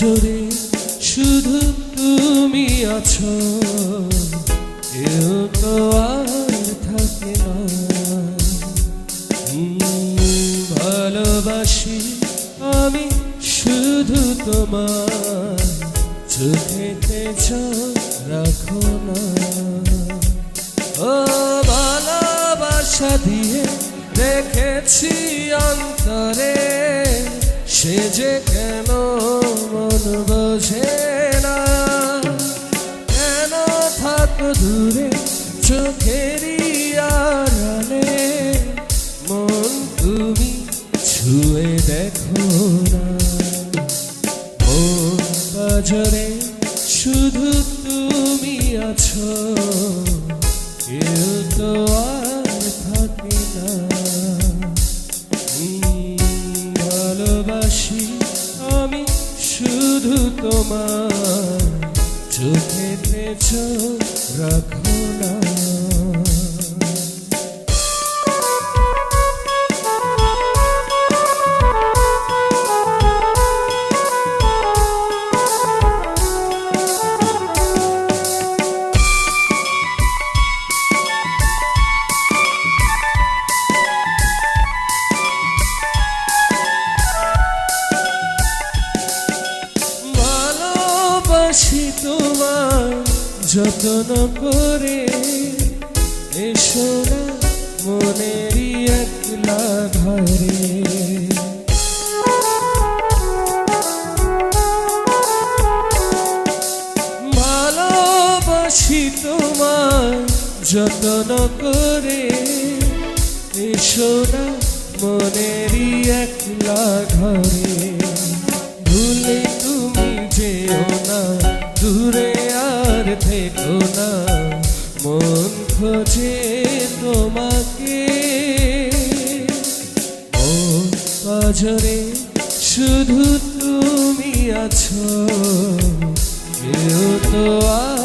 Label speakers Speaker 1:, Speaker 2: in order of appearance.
Speaker 1: পাঁজরে শুধু তুমি আছো, কেউ তো আর থাকে না। ভালোবাসি আমি শুধু তোমার, চোখেতে চোখ রাখো না। ও ভালোবাসা দিয়ে দেখেছি অন্তরে, সে যে কেন মন বোঝে না। কেন থাকো দূরে চোখেরই আড়ালে, মন তুমি ছুঁয়ে দেখো না। মন পাঁজরে শুধু তুমি আছো, কেউ তো আর থাকে না। ভালোবাসি আমি শুধু তোমার, চোখেতে চোখ রাখো না। ভালোবাসি তোমার যত্ন করে, এসো না মনেরই একলা ঘরে। ভালোবাসি তোমার যত্ন করে, এসো না মনেরই একলা ঘরে। ভুলে তুমি যেও না, দূরে আর থেকো না, মন খোঁজে তোমাকে। মন পাঁজরে শুধু তুমি আছো, কেউ তো আর